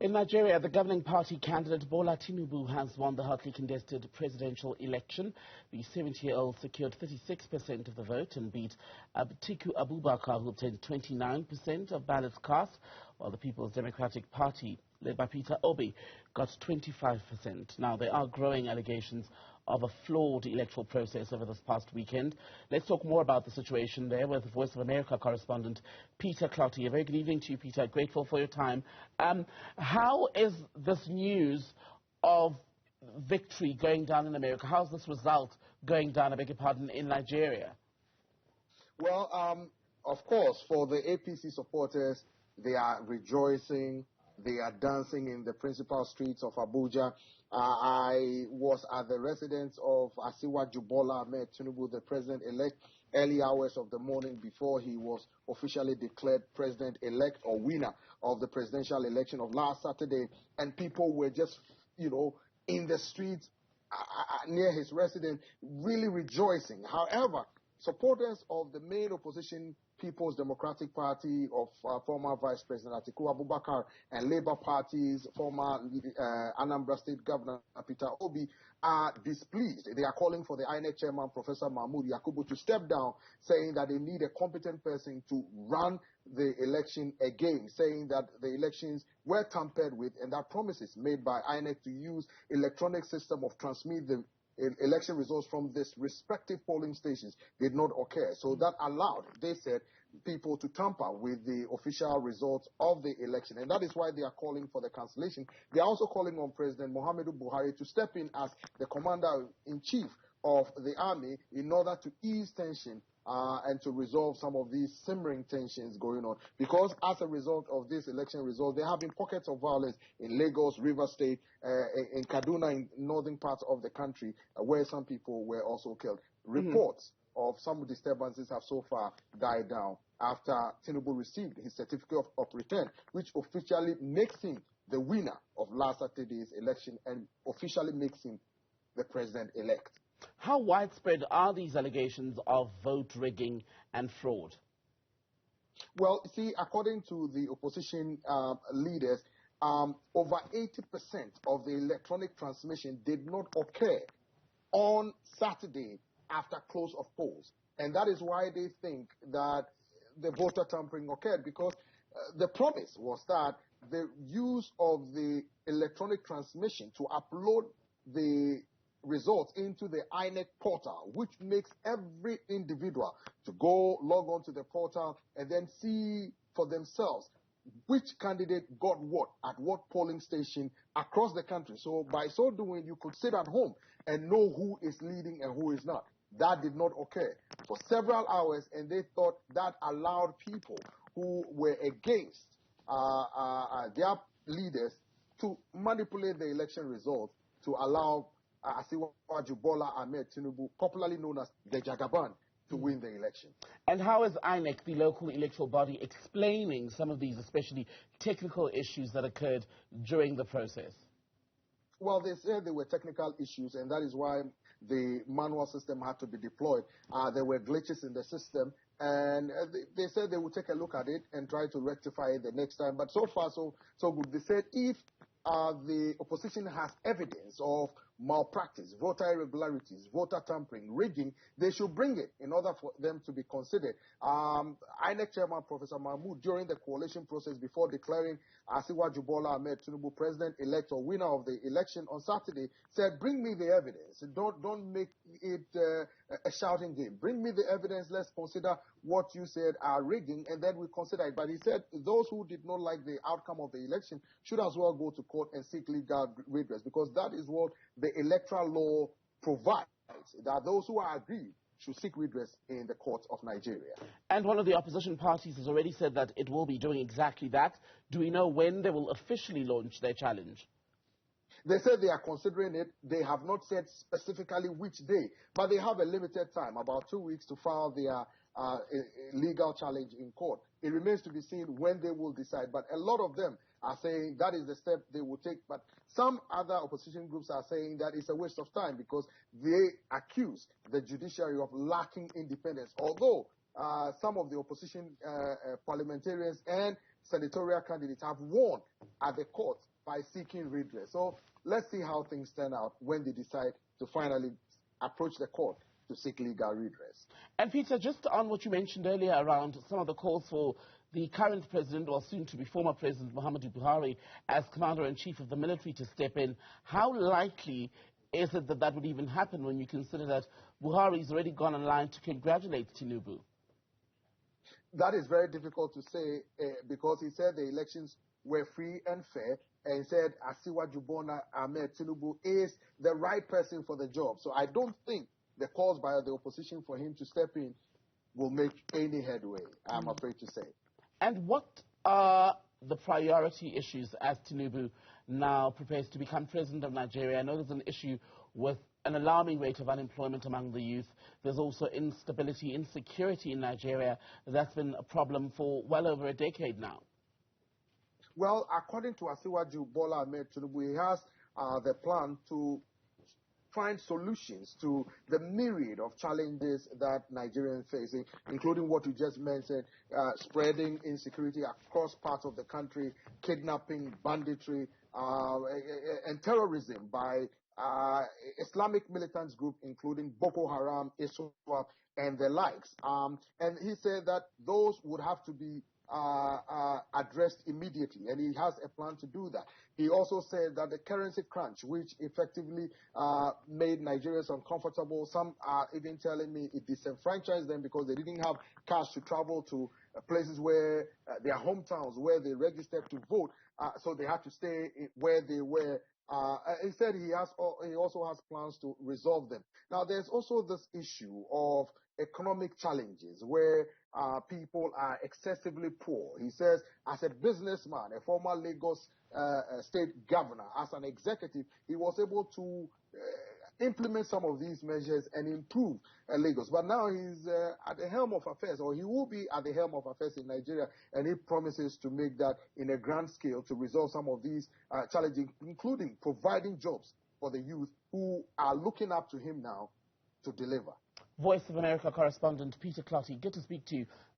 In Nigeria, the governing party candidate Bola Tinubu has won the hotly contested presidential election. The 70-year-old secured 36% of the vote and beat Atiku Abubakar, who obtained 29% of ballots cast, while the People's Democratic Party, led by Peter Clottey, got 25%. Now, there are growing allegations of a flawed electoral process over this past weekend. Let's talk more about the situation there with Voice of America correspondent Peter Clottey. A very good evening to you, Peter. Grateful for your time. How is this news of victory going down in America? How's this result going down, I beg your pardon, in Nigeria? Well, of course, for the APC supporters, they are rejoicing. They are dancing in the principal streets of Abuja. I was at the residence of Bola Tinubu, the president-elect, early hours of the morning before he was officially declared president-elect or winner of the presidential election of last Saturday. And people were just, in the streets near his residence, really rejoicing. However, supporters of the main opposition, People's Democratic Party of former Vice President Atiku Abubakar and Labour Party's former Anambra State Governor Peter Clottey are displeased. They are calling for the INEC chairman, Professor Mahmood Yakubu, to step down, saying that they need a competent person to run the election again, saying that the elections were tampered with and that promises made by INEC to use electronic system of transmit the election results from this respective polling stations did not occur. So that allowed, they said, people to tamper with the official results of the election. And that is why they are calling for the cancellation. They are also calling on President Muhammadu Buhari to step in as the commander-in-chief of the army in order to ease tension and to resolve some of these simmering tensions going on. Because as a result of this election result, there have been pockets of violence in Lagos, River State, in Kaduna, in northern parts of the country, where some people were also killed. Reports of some disturbances have so far died down after Tinubu received his certificate of return, which officially makes him the winner of last Saturday's election and officially makes him the president-elect. How widespread are these allegations of vote rigging and fraud? Well, see, according to the opposition leaders, over 80% of the electronic transmission did not occur on Saturday after close of polls. And that is why they think that the voter tampering occurred, because the promise was that the use of the electronic transmission to upload the results into the INEC portal, which makes every individual to go log on to the portal and then see for themselves which candidate got what at what polling station across the country. So by so doing, you could sit at home and know who is leading and who is not. That did not occur for several hours, and they thought that allowed people who were against their leaders to manipulate the election results to allow Bola Tinubu, popularly known as the Jagaban, to win the election. And how is INEC, the local electoral body, explaining some of these, especially technical issues that occurred during the process? Well, they said there were technical issues, and that is why the manual system had to be deployed. There were glitches in the system, and they said they would take a look at it and try to rectify it the next time. But so far, so good. They said if the opposition has evidence of malpractice, voter irregularities, voter tampering, rigging, they should bring it in order for them to be considered. INEC chairman Professor Mahmoud, during the coalition process before declaring Bola Tinubu president-elect or winner of the election on Saturday, said, bring me the evidence. Don't make it a shouting game. Bring me the evidence. Let's consider what you said are rigging, and then we consider it. But he said those who did not like the outcome of the election should as well go to court and seek legal redress, because that is what the electoral law provides, that those who are aggrieved should seek redress in the courts of Nigeria. And one of the opposition parties has already said that it will be doing exactly that. Do we know when they will officially launch their challenge? They said they are considering it. They have not said specifically which day, but they have a limited time, about 2 weeks, to file their legal challenge in court. It remains to be seen when they will decide, but a lot of them are saying that is the step they will take. But some other opposition groups are saying that it's a waste of time because they accuse the judiciary of lacking independence. Although some of the opposition parliamentarians and senatorial candidates have warned at the court by seeking redress. So let's see how things turn out when they decide to finally approach the court to seek legal redress. And Peter, just on what you mentioned earlier around some of the calls for the current president, or soon to be former president, Muhammadu Buhari, as commander-in-chief of the military to step in, how likely is it that that would even happen when you consider that Buhari's already gone online to congratulate Tinubu? That is very difficult to say because he said the elections were free and fair, and he said Asiwaju Bola Tinubu is the right person for the job. So I don't think the calls by the opposition for him to step in will make any headway, I'm afraid to say. And what are the priority issues as Tinubu now prepares to become president of Nigeria? I know there's an issue with an alarming rate of unemployment among the youth. There's also instability, insecurity in Nigeria. That's been a problem for well over a decade now. Well, according to Asiwaju Bola Tinubu, he has the plan to find solutions to the myriad of challenges that Nigerians face, including what you just mentioned, spreading insecurity across parts of the country, kidnapping, banditry, and terrorism by Islamic militant groups, including Boko Haram, ISWAP, and the likes. And he said that those would have to be addressed immediately, and he has a plan to do that. He also said that the currency crunch, which effectively made Nigerians uncomfortable, some are even telling me it disenfranchised them because they didn't have cash to travel to places where their hometowns, where they registered to vote, so they had to stay where they were. He said he also has plans to resolve them. Now, there's also this issue of economic challenges where people are excessively poor. He says, as a businessman, a former Lagos state governor, as an executive, he was able to implement some of these measures and improve Lagos. But now he's at the helm of affairs, or he will be at the helm of affairs in Nigeria, and he promises to make that in a grand scale to resolve some of these challenges, including providing jobs for the youth who are looking up to him now to deliver. Voice of America correspondent Peter Clottey, good to speak to you.